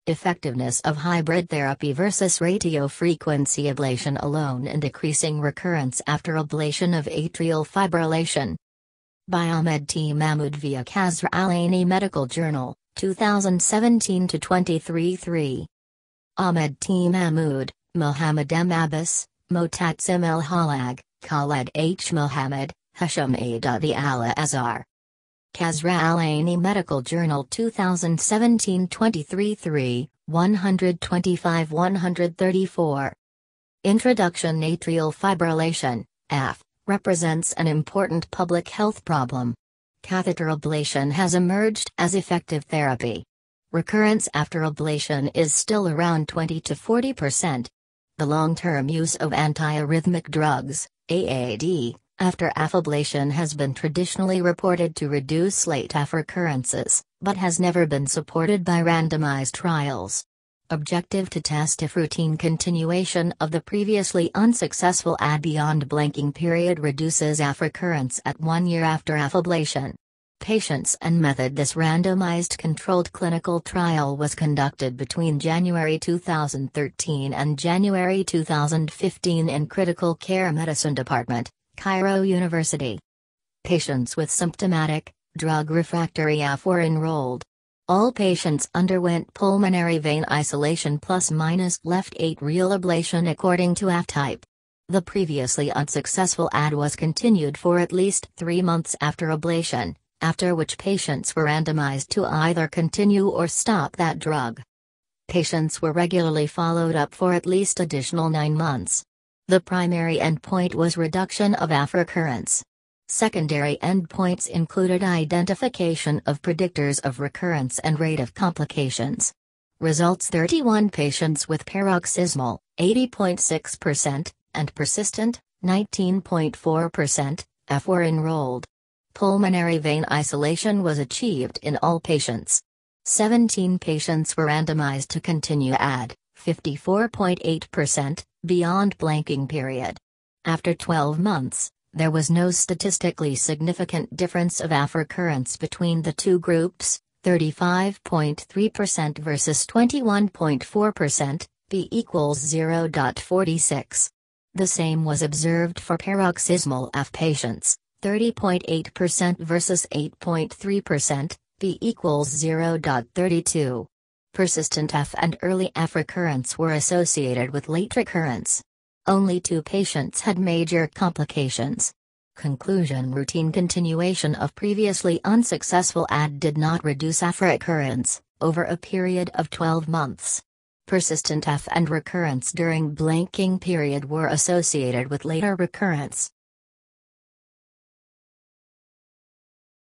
Effectiveness of hybrid therapy versus radiofrequency ablation alone in decreasing recurrence after ablation of atrial fibrillation. By Ahmed T. Mahmoud via Kasr Al-Ainy Medical Journal, 2017-23. Ahmed T. Mahmoud, Mohammed M. Abbas, Moataz El-Hallag, Khaled H. Mohammed, Hesham A. The Al-Aasar. Kasr Al-Ainy Medical Journal 2017-23, 125-134. Introduction. Atrial fibrillation, AF, represents an important public health problem. Catheter ablation has emerged as effective therapy. Recurrence after ablation is still around 20 to 40%. The long-term use of anti-arrhythmic drugs, AAD, after AF ablation has been traditionally reported to reduce late AF recurrences, but has never been supported by randomized trials. Objective to test if routine continuation of the previously unsuccessful AD beyond blanking period reduces AF recurrence at 1 year after AF ablation. Patients and method. This randomized controlled clinical trial was conducted between January 2013 and January 2015 in Critical Care Medicine Department, Cairo University. Patients with symptomatic, drug-refractory AF were enrolled. All patients underwent pulmonary vein isolation ± left atrial ablation according to AF type. The previously unsuccessful AD was continued for at least 3 months after ablation, after which patients were randomized to either continue or stop that drug. Patients were regularly followed up for at least additional 9 months. The primary endpoint was reduction of AF recurrence. Secondary endpoints included identification of predictors of recurrence and rate of complications. Results: 31 patients with paroxysmal, 80.6%, and persistent, 19.4%, AF were enrolled. Pulmonary vein isolation was achieved in all patients. 17 patients were randomized to continue AD, 54.8%, beyond blanking period. After 12 months, there was no statistically significant difference of AF recurrence between the two groups, 35.3% versus 21.4%, p equals 0.46. The same was observed for paroxysmal AF patients, 30.8% versus 8.3%, p equals 0.32. Persistent AF and early AF recurrence were associated with late recurrence. Only 2 patients had major complications. Conclusion: routine continuation of previously unsuccessful AD did not reduce AF recurrence over a period of 12 months. Persistent AF and recurrence during blanking period were associated with later recurrence.